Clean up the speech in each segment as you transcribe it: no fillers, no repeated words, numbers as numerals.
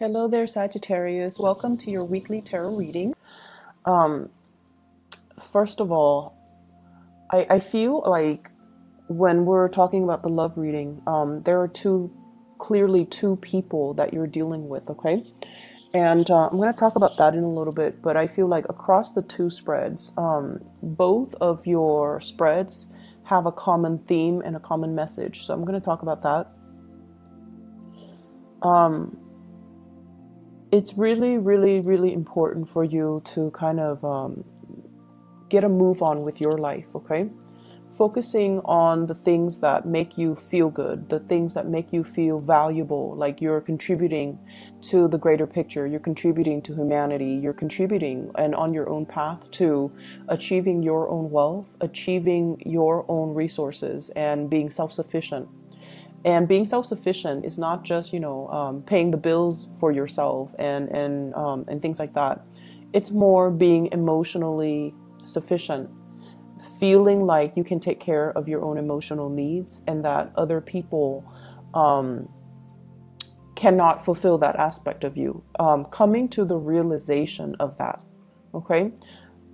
Hello there, Sagittarius. Welcome to your weekly tarot reading. Um, First of all, I feel like when we're talking about the love reading, there are clearly two people that you're dealing with, okay? And I'm going to talk about that in a little bit, but I feel like across the two spreads, both of your spreads have a common theme and a common message. So I'm going to talk about that. It's really, really, really important for you to kind of get a move on with your life, okay? Focusing on the things that make you feel good, the things that make you feel valuable, like you're contributing to the greater picture, you're contributing to humanity, you're contributing and on your own path to achieving your own wealth, achieving your own resources, and being self-sufficient. And being self-sufficient is not just, paying the bills for yourself and things like that. It's more being emotionally sufficient, feeling like you can take care of your own emotional needs and that other people cannot fulfill that aspect of you. Coming to the realization of that, okay?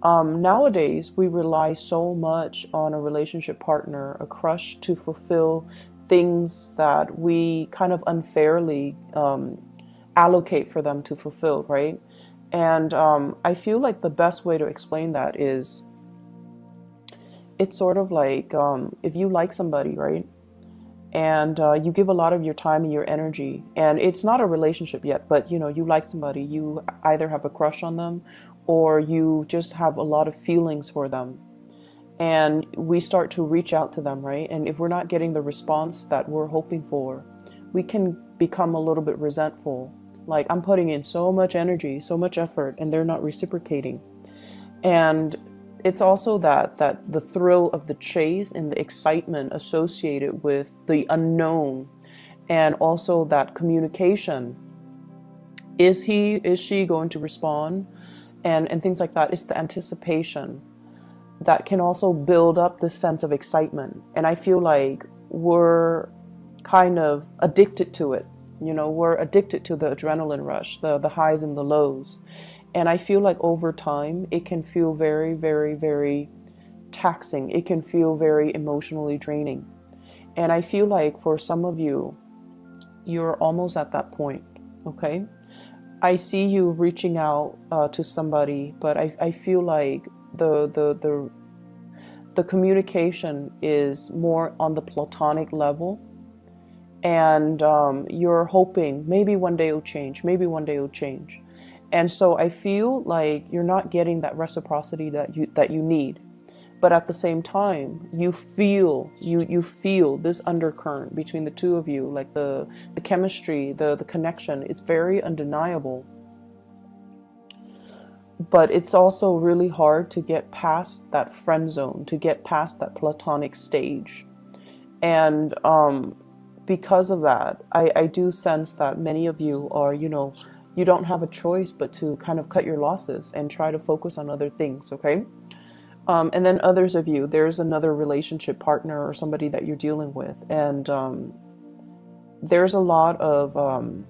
Nowadays, we rely so much on a relationship partner, a crush, to fulfill things that we kind of unfairly allocate for them to fulfill, right? And I feel like the best way to explain that is it's sort of like if you like somebody, right? And you give a lot of your time and your energy, and it's not a relationship yet, but you like somebody, you either have a crush on them or you just have a lot of feelings for them. And we start to reach out to them, right? And if we're not getting the response that we're hoping for, we can become a little bit resentful. Like, I'm putting in so much energy, so much effort, and they're not reciprocating. And it's also that the thrill of the chase and the excitement associated with the unknown, and also that communication. Is she going to respond? And things like that. It's the anticipation that can also build up this sense of excitement. And I feel like we're kind of addicted to it. We're addicted to the adrenaline rush, the highs and the lows. And I feel like over time, it can feel very, very, very taxing. It can feel very emotionally draining. And I feel like for some of you, you're almost at that point, okay? I see you reaching out to somebody, but I feel like the communication is more on the platonic level, and you're hoping maybe one day it'll change, maybe one day it'll change. And so I feel like you're not getting that reciprocity that you need. But at the same time, you feel this undercurrent between the two of you, like the chemistry, the connection. It's very undeniable. But it's also really hard to get past that friend zone, to get past that platonic stage. And because of that, I do sense that many of you are, you don't have a choice but to kind of cut your losses and try to focus on other things, okay? And then others of you, there's another relationship partner or somebody that you're dealing with, and there's a lot of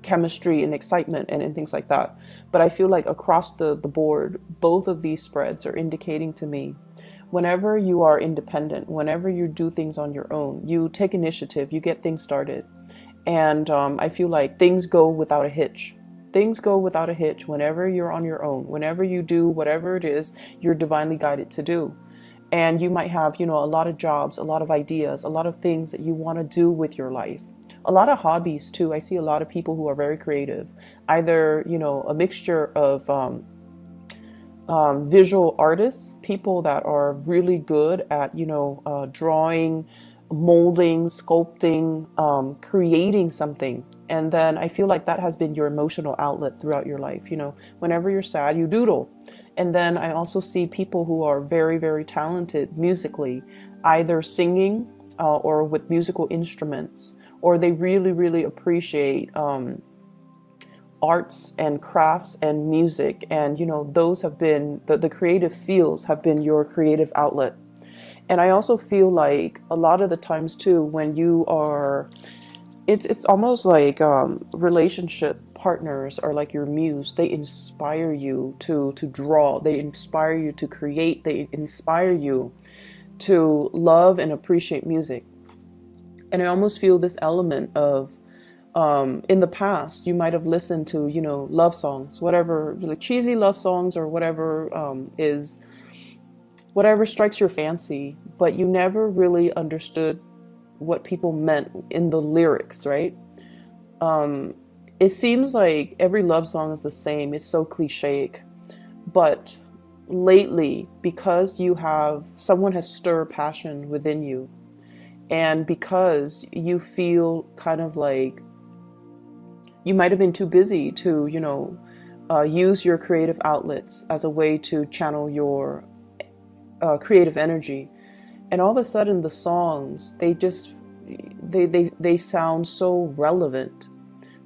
chemistry and excitement and things like that. But I feel like across the board, both of these spreads are indicating to me, whenever you are independent, whenever you do things on your own, you take initiative, you get things started. And I feel like things go without a hitch. Things go without a hitch whenever you're on your own, whenever you do whatever it is you're divinely guided to do. And you might have, a lot of jobs, a lot of ideas, a lot of things that you want to do with your life. A lot of hobbies too. I see a lot of people who are very creative, either, a mixture of visual artists, people that are really good at, drawing, molding, sculpting, creating something. And then I feel like that has been your emotional outlet throughout your life. Whenever you're sad, you doodle. And then I also see people who are very, very talented musically, either singing or with musical instruments, or they really, really appreciate arts and crafts and music. And, those have been, the creative fields have been your creative outlet. And I also feel like a lot of the times too, when you are it's almost like relationship partners are like your muse. They inspire you to draw. They inspire you to create. They inspire you to love and appreciate music. And I almost feel this element of in the past you might have listened to, you know, love songs, whatever, like cheesy love songs or whatever is whatever strikes your fancy, but you never really understood what people meant in the lyrics, right? It seems like every love song is the same. It's so cliche. But lately, because you have someone has stirred passion within you, and because you feel kind of like you might have been too busy to, you know, use your creative outlets as a way to channel your creative energy, and all of a sudden the songs, they just they sound so relevant.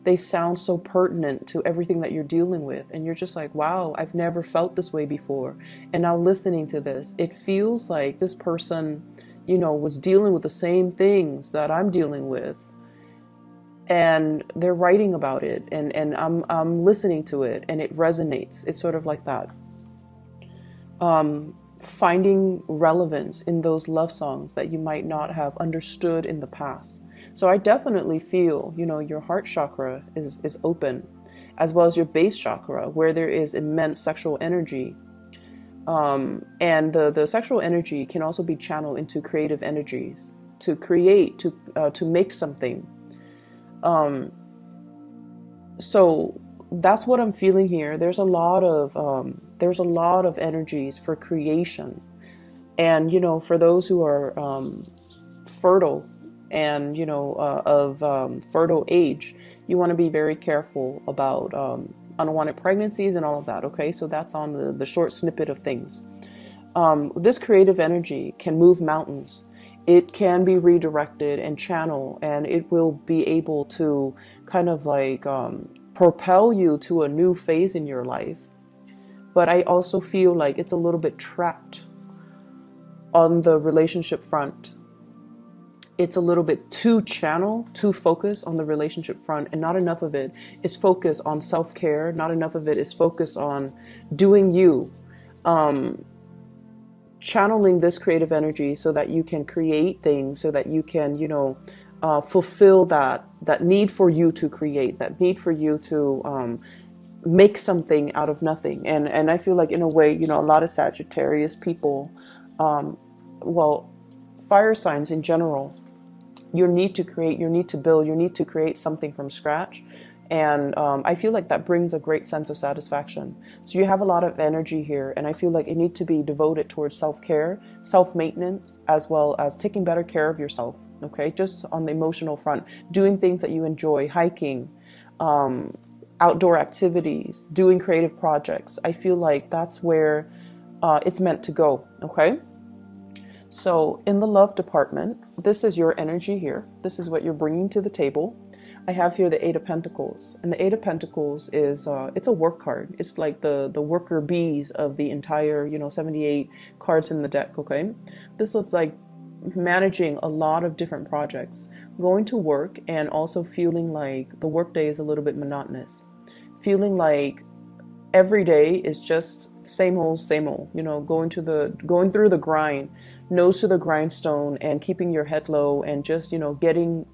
They sound so pertinent to everything that you're dealing with, and you're just like, wow, I've never felt this way before. And now listening to this, it feels like this person, you know, was dealing with the same things that I'm dealing with, and they're writing about it, and I'm listening to it, and it resonates. It's sort of like that. Finding relevance in those love songs that you might not have understood in the past. So I definitely feel, you know, your heart chakra is open, as well as your base chakra, where there is immense sexual energy. And the sexual energy can also be channeled into creative energies, to create, to make something. So that's what I'm feeling here. There's a lot of energies for creation, and you know, for those who are fertile and you know of fertile age, you want to be very careful about unwanted pregnancies and all of that. Okay, so that's on the short snippet of things. This creative energy can move mountains. It can be redirected and channeled, and it will be able to kind of like propel you to a new phase in your life. But I also feel like it's a little bit trapped on the relationship front. It's a little bit too channeled, too focused on the relationship front, and not enough of it is focused on self-care. Not enough of it is focused on doing you. Channeling this creative energy so that you can create things, so that you can, you know, fulfill that need for you to create, that need for you to make something out of nothing. And I feel like in a way, you know, a lot of Sagittarius people, well, fire signs in general, your need to create, your need to build, your need to create something from scratch. And I feel like that brings a great sense of satisfaction. So you have a lot of energy here, and I feel like it needs to be devoted towards self-care, self-maintenance, as well as taking better care of yourself. Okay, just on the emotional front, doing things that you enjoy, hiking, outdoor activities, doing creative projects. I feel like that's where it's meant to go. Okay. So in the love department, this is your energy here. This is what you're bringing to the table. I have here the Eight of Pentacles, and the Eight of Pentacles is it's a work card. It's like the worker bees of the entire, you know, 78 cards in the deck. Okay, this is like managing a lot of different projects, going to work, and also feeling like the workday is a little bit monotonous, feeling like every day is just same old, you know, going through the grind, nose to the grindstone, and keeping your head low, and just, you know, getting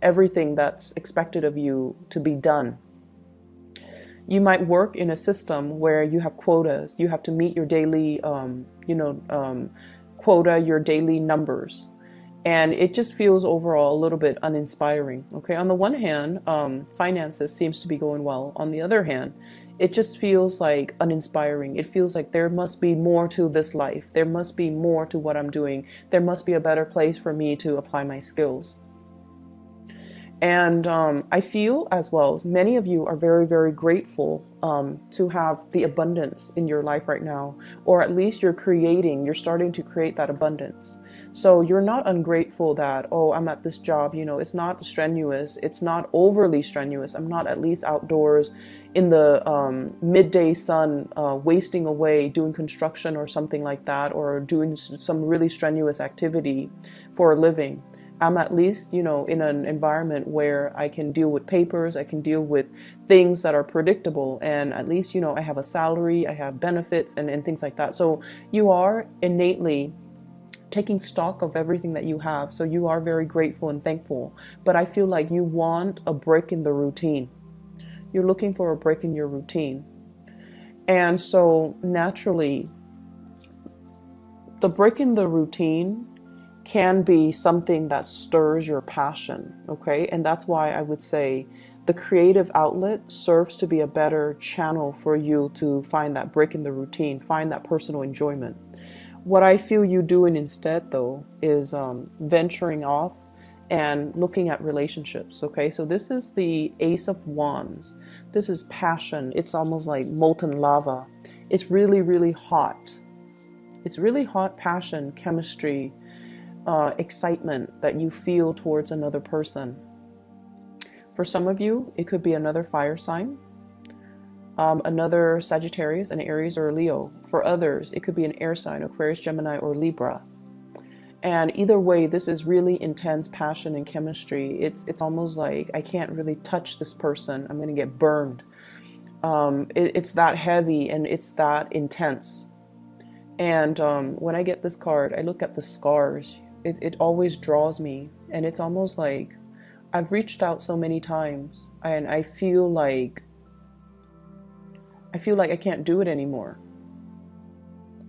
everything that's expected of you to be done. You might work in a system where you have quotas. You have to meet your daily, quota, your daily numbers. And it just feels overall a little bit uninspiring. Okay, on the one hand, finances seems to be going well. On the other hand, it just feels like uninspiring. It feels like there must be more to this life. There must be more to what I'm doing. There must be a better place for me to apply my skills. And I feel as well, many of you are very, very grateful to have the abundance in your life right now, or at least you're starting to create that abundance. So you're not ungrateful that, oh, I'm at this job, you know, it's not strenuous, it's not overly strenuous. I'm not at least outdoors in the midday sun, wasting away doing construction or something like that, or doing some really strenuous activity for a living. I'm at least, you know, in an environment where I can deal with papers, I can deal with things that are predictable, and at least, you know, I have a salary, I have benefits, and things like that. So you are innately taking stock of everything that you have. So you are very grateful and thankful. But I feel like you want a break in the routine. You're looking for a break in your routine. And so naturally, the break in the routine can be something that stirs your passion, okay? And that's why I would say the creative outlet serves to be a better channel for you to find that break in the routine, find that personal enjoyment. What I feel you doing instead, though, is venturing off and looking at relationships, okay? So this is the Ace of Wands. This is passion. It's almost like molten lava. It's really, really hot. It's really hot passion, chemistry, excitement that you feel towards another person. For some of you, it could be another fire sign, another Sagittarius, an Aries, or a Leo. For others, it could be an air sign, Aquarius, Gemini, or Libra. And either way, this is really intense passion and chemistry. It's almost like I can't really touch this person. I'm going to get burned. It's that heavy and it's that intense. And when I get this card, I look at the scars. It always draws me, and it's almost like I've reached out so many times, and I feel like I can't do it anymore.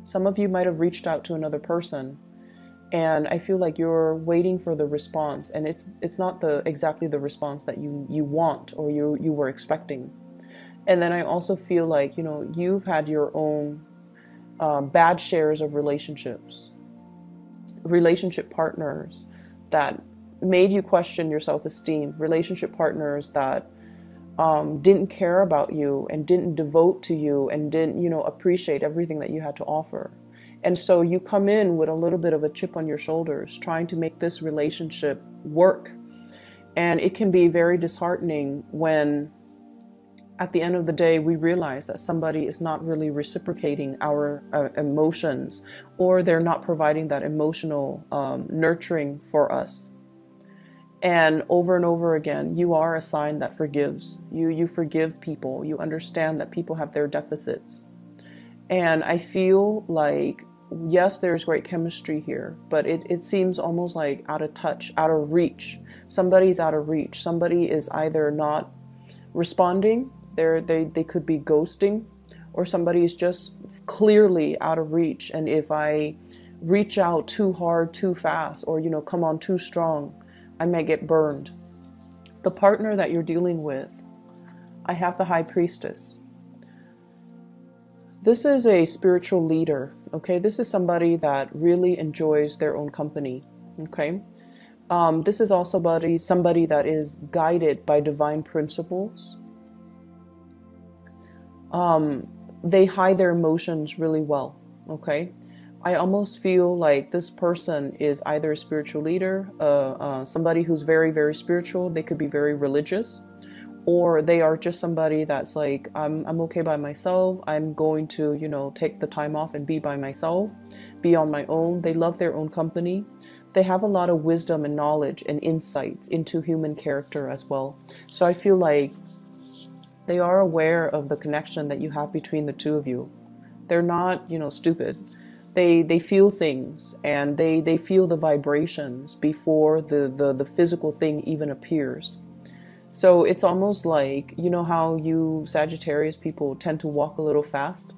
Some of you might have reached out to another person, and I feel like you're waiting for the response, and it's not exactly the response that you want or you were expecting. And then I also feel like, you know, you've had your own bad shares of relationship partners that made you question your self-esteem, relationship partners that didn't care about you and didn't devote to you and didn't, you know, appreciate everything that you had to offer. And so you come in with a little bit of a chip on your shoulders, trying to make this relationship work. And it can be very disheartening when at the end of the day, we realize that somebody is not really reciprocating our emotions, or they're not providing that emotional nurturing for us. And over again, you are a sign that forgives. You forgive people. You understand that people have their deficits. And I feel like, yes, there's great chemistry here, but it seems almost like out of touch, out of reach. Somebody's out of reach. Somebody is either not responding, they could be ghosting, or somebody is just clearly out of reach. And if I reach out too hard, too fast, or, you know, come on too strong, I may get burned. The partner that you're dealing with, I have the High Priestess. This is a spiritual leader, okay? This is somebody that really enjoys their own company, okay? This is also somebody that is guided by divine principles. They hide their emotions really well, okay? I almost feel like this person is either a spiritual leader, somebody who's very, very spiritual. They could be very religious, or they are just somebody that's like, I'm okay by myself. I'm going to, you know, take the time off and be by myself, be on my own. They love their own company. They have a lot of wisdom and knowledge and insights into human character as well. So I feel like they are aware of the connection that you have between the two of you. They're not, you know, stupid. They feel things, and they feel the vibrations before the physical thing even appears. So it's almost like, you know how you Sagittarius people tend to walk a little fast?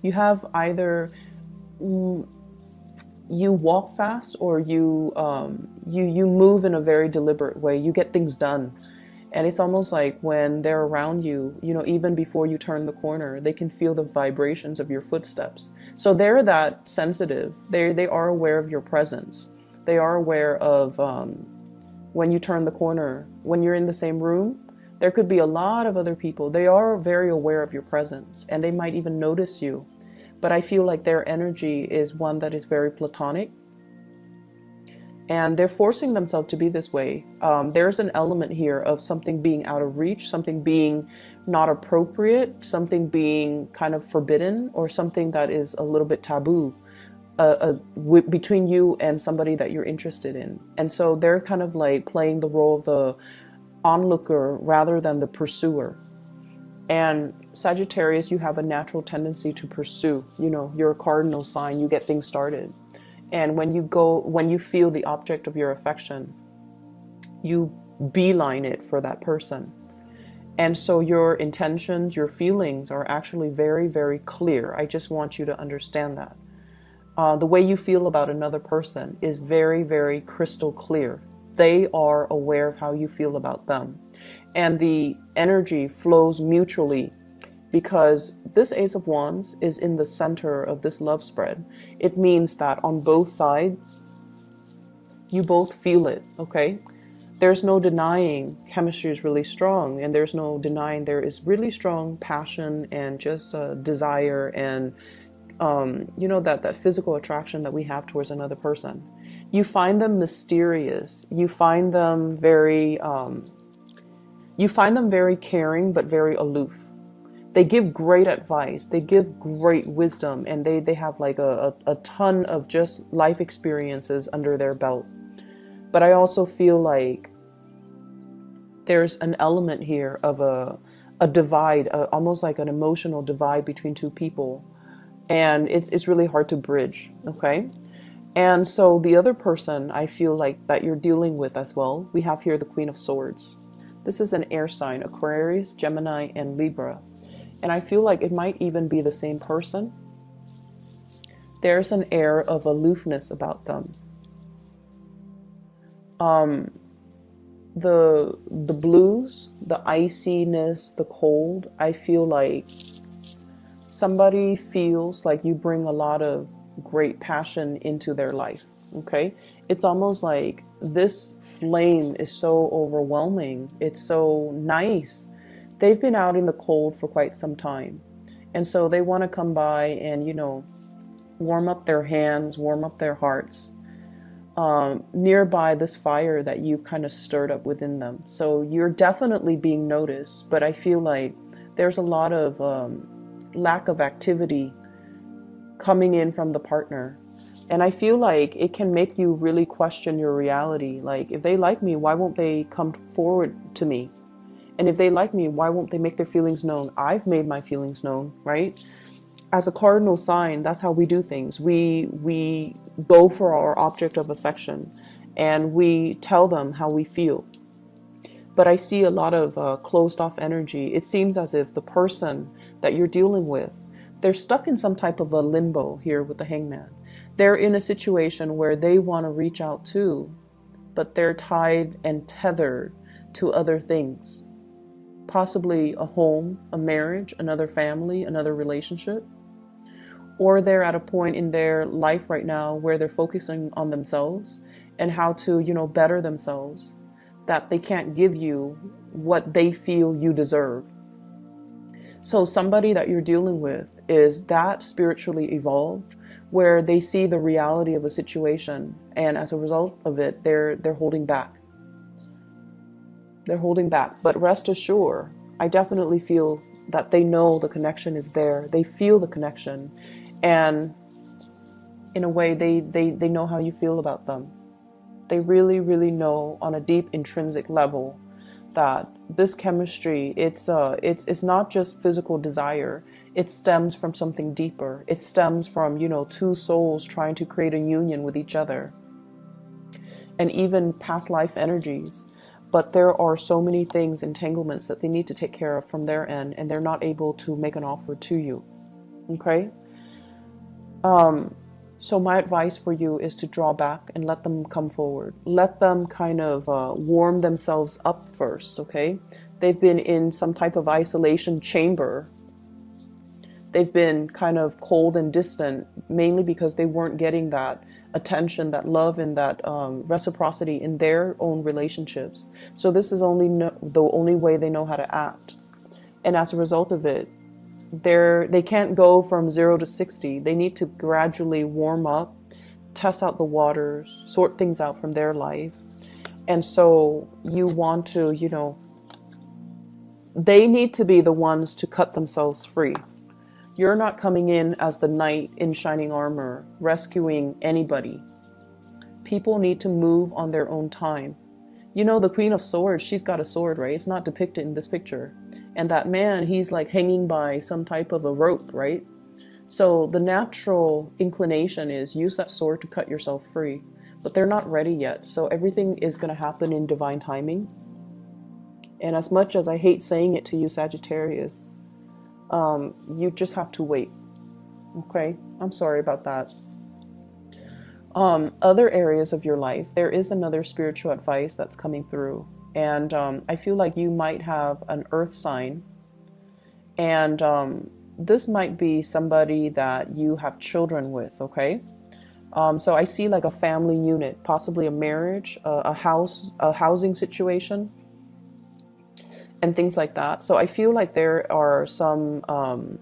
You have either you walk fast, or you move in a very deliberate way. You get things done. And it's almost like when they're around you, you know, even before you turn the corner, they can feel the vibrations of your footsteps. So they're that sensitive. They are aware of your presence. They are aware of when you turn the corner, when you're in the same room, there could be a lot of other people. They are very aware of your presence, and they might even notice you. But I feel like their energy is one that is very platonic. And they're forcing themselves to be this way. There's an element here of something being out of reach, something being not appropriate, something being kind of forbidden, or something that is a little bit taboo. between you and somebody that you're interested in. And so they're kind of like playing the role of the onlooker rather than the pursuer. And Sagittarius, you have a natural tendency to pursue. You know, you're a cardinal sign, you get things started. And when you feel the object of your affection, you beeline it for that person. And so your intentions, your feelings are actually very, very clear. I just want you to understand that. The way you feel about another person is very, very crystal clear. They are aware of how you feel about them. And the energy flows mutually, because this Ace of Wands is in the center of this love spread. It means that on both sides, you both feel it, okay? There's no denying chemistry is really strong, and there's no denying there is really strong passion and just desire and, you know, that physical attraction that we have towards another person. You find them mysterious. You find them very caring, but very aloof. They give great advice. They give great wisdom, and they have like a ton of just life experiences under their belt. But I also feel like there's an element here of a divide, almost like an emotional divide between two people. And it's really hard to bridge, okay? And so the other person I feel like that you're dealing with as well, we have here the Queen of Swords. This is an air sign, Aquarius, Gemini, and Libra. And I feel like it might even be the same person. There's an air of aloofness about them. The blues, the iciness, the cold, I feel like somebody feels like you bring a lot of great passion into their life, okay? It's almost like this flame is so overwhelming. It's so nice. They've been out in the cold for quite some time. And so they want to come by and, you know, warm up their hands, warm up their hearts, nearby this fire that you've kind of stirred up within them. So you're definitely being noticed, but I feel like there's a lot of lack of activity coming in from the partner. And I feel like it can make you really question your reality. Like, if they like me, why won't they come forward to me? And if they like me, why won't they make their feelings known? I've made my feelings known, right? As a cardinal sign, that's how we do things. We go for our object of affection and we tell them how we feel. But I see a lot of closed off energy. It seems as if the person that you're dealing with, they're stuck in some type of a limbo here with the Hangman. They're in a situation where they want to reach out too, but they're tied and tethered to other things. Possibly a home, a marriage, another family, another relationship. Or they're at a point in their life right now where they're focusing on themselves and how to, you know, better themselves, that they can't give you what they feel you deserve. So somebody that you're dealing with is that spiritually evolved, where they see the reality of a situation, and as a result of it, they're holding back. They're holding back. But rest assured, I definitely feel that they know the connection is there. They feel the connection. And in a way, they know how you feel about them. They really, really know on a deep intrinsic level that this chemistry, it's not just physical desire. It stems from something deeper. It stems from, you know, two souls trying to create a union with each other, and even past life energies. But there are so many things, entanglements that they need to take care of from their end, and they're not able to make an offer to you. Okay? So my advice for you is to draw back and let them come forward. Let them kind of warm themselves up first, okay? They've been in some type of isolation chamber. They've been kind of cold and distant, mainly because they weren't getting that attention, that love, and that reciprocity in their own relationships. So this is the only way they know how to act. And as a result of it, they can't go from 0 to 60. They need to gradually warm up, test out the waters, sort things out from their life. And so you want to, you know, they need to be the ones to cut themselves free. You're not coming in as the knight in shining armor, rescuing anybody. People need to move on their own time. You know, the Queen of Swords, she's got a sword, right? It's not depicted in this picture. And that man, he's like hanging by some type of a rope, right? So the natural inclination is use that sword to cut yourself free. But they're not ready yet. So everything is going to happen in divine timing. And as much as I hate saying it to you, Sagittarius, you just have to wait. Okay? I'm sorry about that. Other areas of your life, there is another spiritual advice that's coming through. And I feel like you might have an earth sign. And this might be somebody that you have children with, okay? So I see like a family unit, possibly a marriage, a housing situation, and things like that. So I feel like there are some,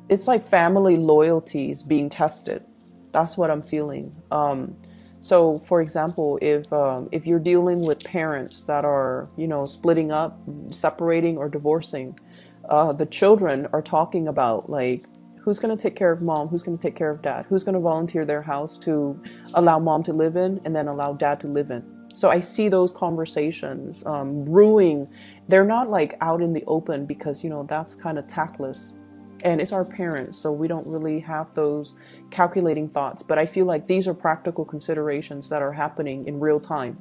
it's like family loyalties being tested. That's what I'm feeling. So for example, if you're dealing with parents that are, you know, splitting up, separating, or divorcing, the children are talking about like, who's going to take care of mom? Who's going to take care of dad? Who's going to volunteer their house to allow mom to live in and then allow dad to live in? So I see those conversations brewing. They're not like out in the open because, you know, that's kind of tactless. And it's our parents, so we don't really have those calculating thoughts. But I feel like these are practical considerations that are happening in real time.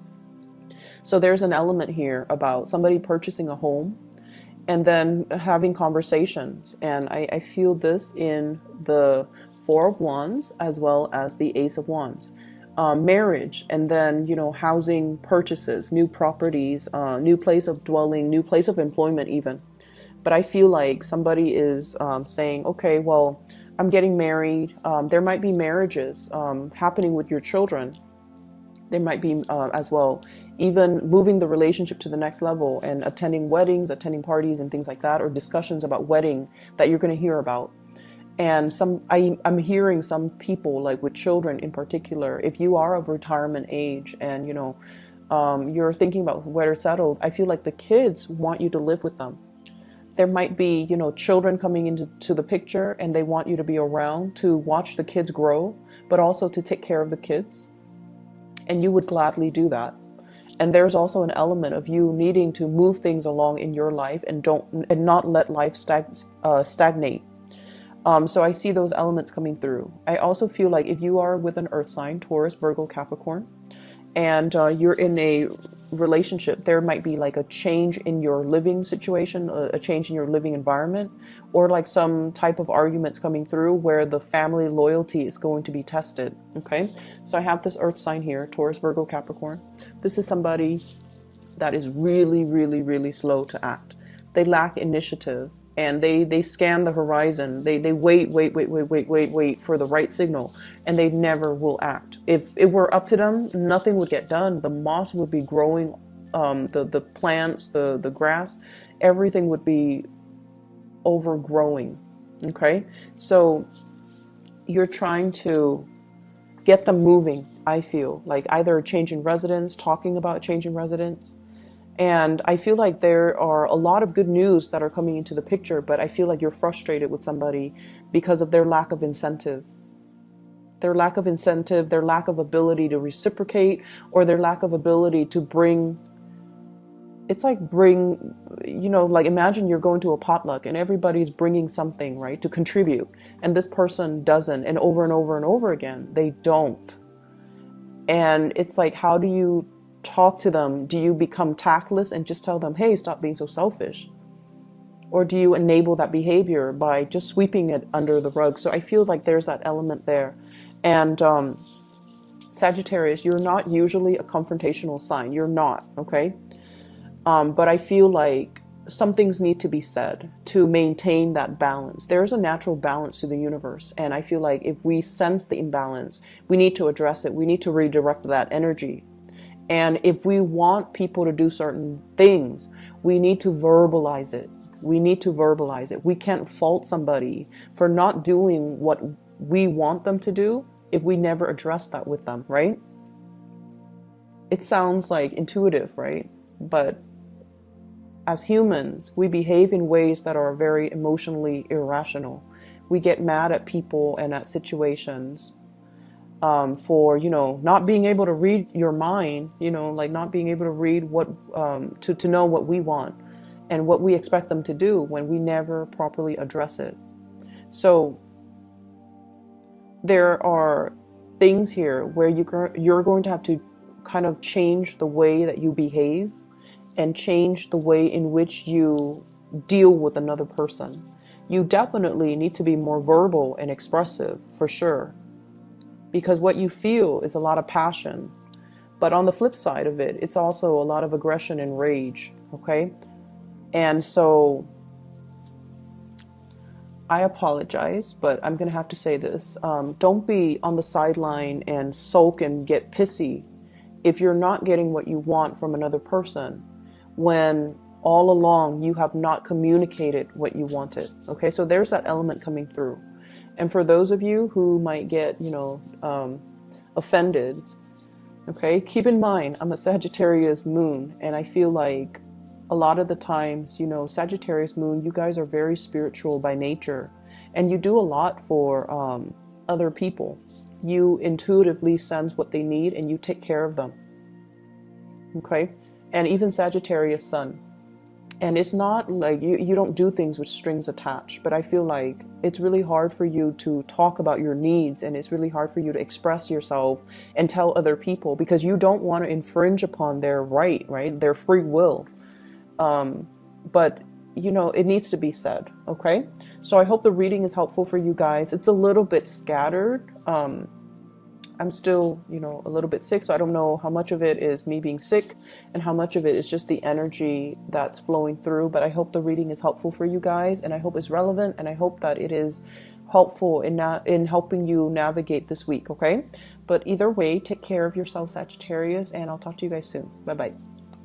So there's an element here about somebody purchasing a home and then having conversations. And I feel this in the Four of Wands as well as the Ace of Wands. Marriage, and then, you know, housing purchases, new properties, new place of dwelling, new place of employment even. But I feel like somebody is saying, okay, well, I'm getting married. There might be marriages happening with your children. There might be as well, even moving the relationship to the next level and attending weddings, attending parties and things like that, or discussions about wedding that you're going to hear about. And I'm hearing some people, like with children in particular, if you are of retirement age and, you know, you're thinking about where to settle, I feel like the kids want you to live with them. There might be, you know, children coming into the picture and they want you to be around to watch the kids grow, but also to take care of the kids. And you would gladly do that. And there's also an element of you needing to move things along in your life and not let life stagnate. So I see those elements coming through. I also feel like if you are with an earth sign, Taurus, Virgo, Capricorn, and you're in a relationship, there might be like a change in your living situation, a change in your living environment, or like some type of arguments coming through where the family loyalty is going to be tested. Okay, so I have this earth sign here, Taurus, Virgo, Capricorn. This is somebody that is really, really, really slow to act. They lack initiative. And they scan the horizon. They wait for the right signal, and they never will act. If it were up to them, nothing would get done. The moss would be growing, the plants, the grass, everything would be overgrowing. Okay, so you're trying to get them moving. I feel like either a change in residence, talking about change in residence. And I feel like there are a lot of good news that are coming into the picture, but I feel like you're frustrated with somebody because of their lack of incentive. Their lack of incentive, their lack of ability to reciprocate, or their lack of ability to bring, you know, like imagine you're going to a potluck and everybody's bringing something, right, to contribute. And this person doesn't, and over again, they don't. And it's like, how do you talk to them? Do you become tactless and just tell them, hey, stop being so selfish? Or do you enable that behavior by just sweeping it under the rug? So I feel like there's that element there. And Sagittarius, you're not usually a confrontational sign. You're not, okay? But I feel like some things need to be said to maintain that balance. There's a natural balance to the universe. And I feel like if we sense the imbalance, we need to address it. We need to redirect that energy. And if we want people to do certain things, we need to verbalize it. We need to verbalize it. We can't fault somebody for not doing what we want them to do if we never address that with them, right? It sounds like intuitive, right? But as humans, we behave in ways that are very emotionally irrational. We get mad at people and at situations for, you know, not being able to read your mind, you know, like not being able to read what, to know what we want and what we expect them to do when we never properly address it. So there are things here where you're going to have to kind of change the way that you behave and change the way in which you deal with another person. You definitely need to be more verbal and expressive, for sure, because what you feel is a lot of passion. But on the flip side of it, it's also a lot of aggression and rage, okay? And so I apologize, but I'm going to have to say this. Don't be on the sideline and sulk and get pissy if you're not getting what you want from another person when all along you have not communicated what you wanted. Okay, so there's that element coming through. And for those of you who might get, you know, offended, okay, keep in mind, I'm a Sagittarius moon, and I feel like a lot of the times, you know, Sagittarius moon, you guys are very spiritual by nature, and you do a lot for other people. You intuitively sense what they need and you take care of them. Okay? And even Sagittarius sun. And it's not like you don't do things with strings attached, but I feel like it's really hard for you to talk about your needs, and it's really hard for you to express yourself and tell other people because you don't want to infringe upon their right, their free will. But you know, it needs to be said. Okay. So I hope the reading is helpful for you guys. It's a little bit scattered. I'm still, you know, a little bit sick, so I don't know how much of it is me being sick and how much of it is just the energy that's flowing through. But I hope the reading is helpful for you guys, and I hope it's relevant, and I hope that it is helpful in helping you navigate this week. Okay. But either way, take care of yourself, Sagittarius, and I'll talk to you guys soon. Bye bye.